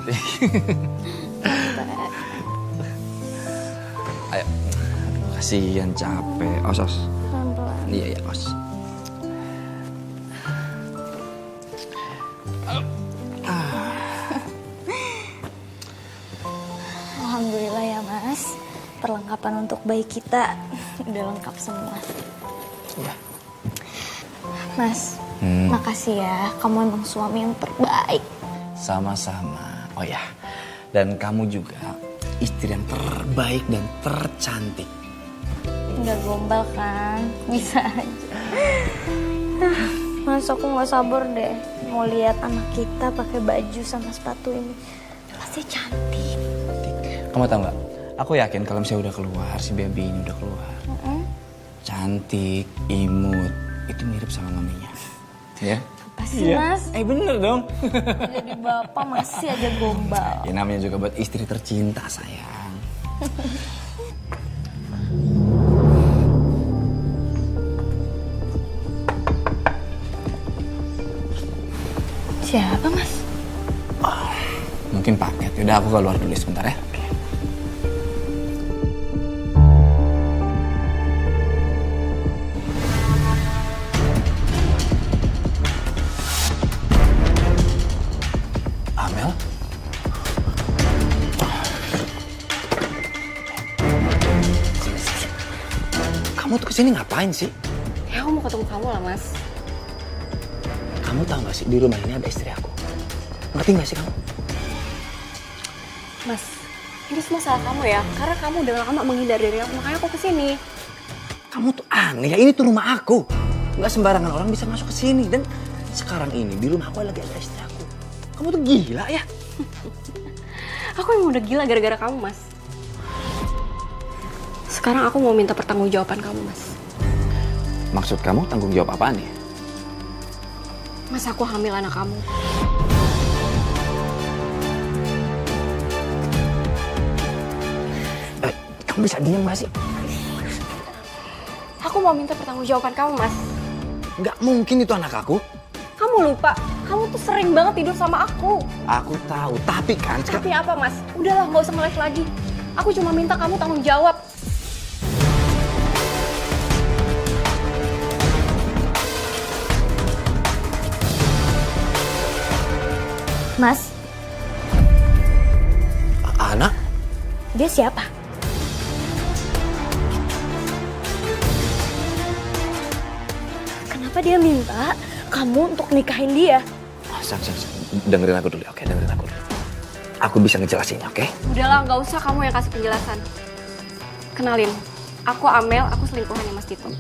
cantik. Ayo, kasihan capek. Os. Pelan-pelan. Iya, os. Alhamdulillah ya Mas, perlengkapan untuk bayi kita udah lengkap semua. Ya. Mas, makasih ya, kamu emang suami yang terbaik. Sama-sama. Oh ya, dan kamu juga istri yang terbaik dan tercantik. Nggak gombal kan, bisa aja. Mas, aku nggak sabar deh mau lihat anak kita pakai baju sama sepatu ini. Pasti cantik. Kamu tahu nggak? Aku yakin kalau misalnya udah keluar, si baby ini udah keluar. Cantik, imut, itu mirip sama maminya. Ya? Apa sih Mas? Bener dong. Jadi bapak masih aja gombal. Ya namanya juga buat istri tercinta, sayang. Siapa Mas? Mungkin paket. Yaudah aku keluar dulu sebentar ya. Amel? Kamu tuh kesini ngapain sih? Ya aku mau ketemu kamu lah Mas. Kamu tahu gak sih di rumah ini ada istri aku? Ngerti gak sih kamu? Mas, ini semua salah kamu ya. Karena kamu udah lama menghindar dari aku, makanya aku kesini. Kamu tuh aneh ya, ini tuh rumah aku. Nggak sembarangan orang bisa masuk ke sini. Dan sekarang ini di rumah aku lagi ada istri aku. Kamu tuh gila ya? Aku emang udah gila gara-gara kamu, Mas. Sekarang aku mau minta pertanggungjawaban kamu, Mas. Maksud kamu tanggung jawab apaan ya? Mas, aku hamil anak kamu. Kamu bisa diam gak sih? Aku mau minta pertanggungjawaban kamu, Mas. Nggak mungkin itu anak aku. Kamu lupa, kamu tuh sering banget tidur sama aku. Aku tahu, tapi kan... Tapi apa, Mas? Udahlah, nggak usah ngeles lagi. Aku cuma minta kamu tanggung jawab. Mas, Anak? dia siapa? Kenapa dia minta kamu untuk nikahin dia? Sang. Dengerin aku dulu, oke? Dengerin aku dulu. Aku bisa ngejelasinnya, oke? Udahlah, nggak usah kamu yang kasih penjelasan. Kenalin, aku Amel, aku selingkuhannya Mas Tito.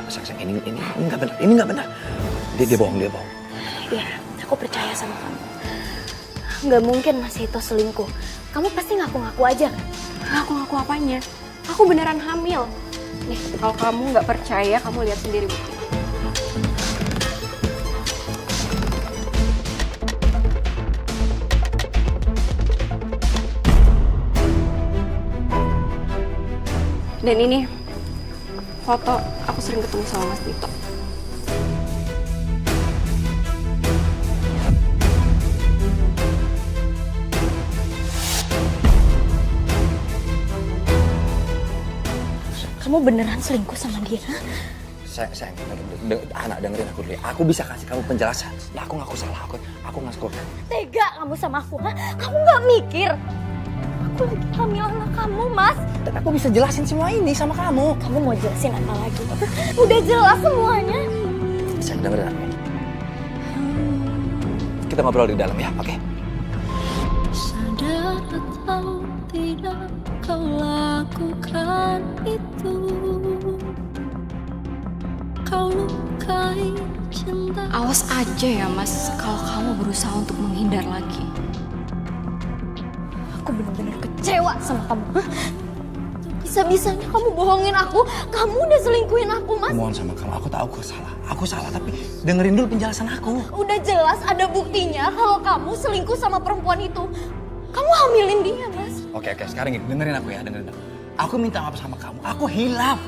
Sang, ini nggak benar, ini nggak benar. Dia bohong. Iya, aku percaya sama kamu. Nggak mungkin Mas Hito selingkuh. Kamu pasti ngaku-ngaku aja kan? Ngaku-ngaku apanya? Aku beneran hamil. Nih, kalau kamu nggak percaya, kamu lihat sendiri bukti. Dan ini foto aku sering ketemu sama Mas Tito. Kamu beneran selingkuh sama dia? Sayang, anak dengerin aku dulu ya. Aku bisa kasih kamu penjelasan. Ya, aku ngaku salah, aku ngaku. Tega kamu sama aku, ha? Kamu nggak mikir? Aku lagi hamil anak kamu, Mas. Dan aku bisa jelasin semua ini sama kamu. Kamu mau jelasin apa lagi? Udah jelas semuanya. Sayang, dengerin aku. Kita ngobrol di dalam ya, oke? Sadar atau tidak kau lakukan itu. Kau lukai cinta. Awas aja ya Mas, kalau kamu berusaha untuk menghindar lagi. Aku bener-bener kecewa sama kamu. Hah? Bisa-bisanya kamu bohongin aku. Kamu udah selingkuhin aku, Mas. Mohon sama kamu, aku tahu aku salah, tapi dengerin dulu penjelasan aku. Udah jelas ada buktinya kalau kamu selingkuh sama perempuan itu. Kamu hamilin dia, Mas. Oke, sekarang gini, dengerin aku ya, dengerin aku. Aku minta maaf sama kamu, aku hilaf.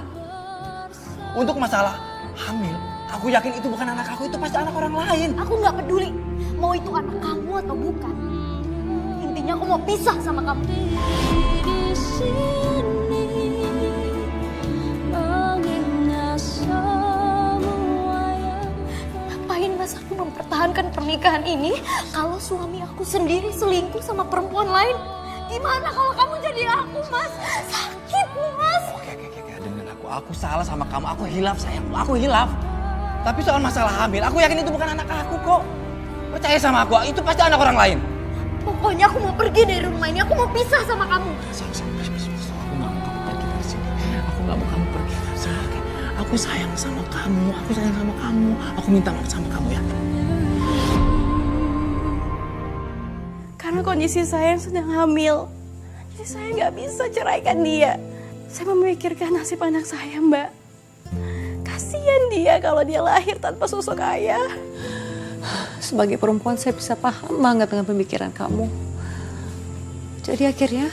Untuk masalah hamil, Aku yakin itu bukan anak aku, itu pasti anak orang lain. Aku nggak peduli mau itu anak kamu atau bukan. Intinya aku mau pisah sama kamu. Di sini mengingat semua yang Ngapain mas aku mempertahankan pernikahan ini kalau suami aku sendiri selingkuh sama perempuan lain? Gimana kalau kamu jadi aku mas? Sakit mas. Oke, dengan aku salah sama kamu, aku hilaf sayang, aku hilaf. Tapi soal masalah hamil, aku yakin itu bukan anak aku kok. Percaya sama aku, itu pasti anak orang lain. Pokoknya aku mau pergi dari rumah ini, aku mau pisah sama kamu. Aku gak mau kamu pergi dari sini. Aku gak mau kamu pergi dari sini. Aku sayang sama kamu, Aku minta maaf sama kamu ya. Karena kondisi saya sedang hamil. Jadi saya nggak bisa ceraikan dia. Saya memikirkan nasib anak saya, Mbak. Kasihan dia kalau dia lahir tanpa sosok ayah. Sebagai perempuan saya bisa paham banget dengan pemikiran kamu. Jadi akhirnya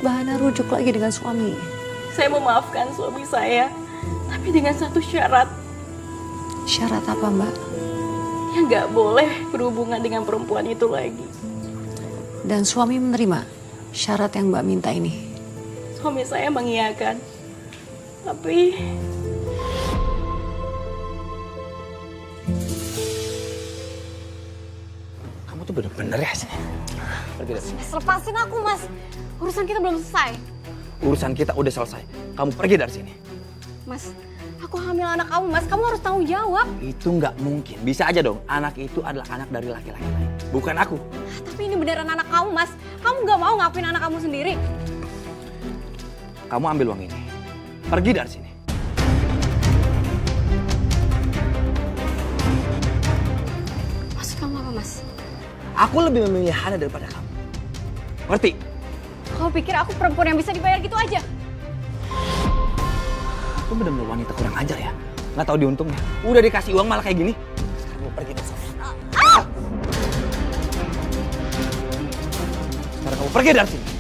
Bahana rujuk lagi dengan suami. Saya memaafkan suami saya, tapi dengan satu syarat. Syarat apa, Mbak? Dia nggak boleh berhubungan dengan perempuan itu lagi. Dan suami menerima syarat yang Mbak minta ini. Suami saya mengiyakan. Tapi Kamu tuh bener-bener ya sini. Pergi dari sini. Mas, lepasin aku mas. Urusan kita belum selesai. Urusan kita udah selesai. Kamu pergi dari sini. Mas, aku hamil anak kamu mas. Kamu harus tanggung jawab. Itu nggak mungkin. Bisa aja dong. Anak itu adalah anak dari laki-laki lain. Bukan aku. Tapi ini beneran anak kamu mas. Kamu gak mau ngakuin anak kamu sendiri. Kamu ambil uang ini. Pergi dari sini. Maksud kamu apa mas? Aku lebih memilih Hana daripada kamu. Ngerti? Kau pikir aku perempuan yang bisa dibayar gitu aja? Aku bener-bener wanita kurang ajar ya. Nggak tahu diuntungnya. Udah dikasih uang malah kayak gini. Sekarang kamu pergi dari sini. Sekarang kamu pergi dari sini.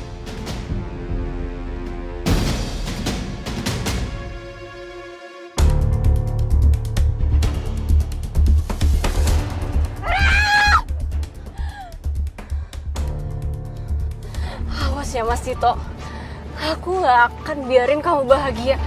awas ya Mas Tito. Aku gak akan biarin kamu bahagia.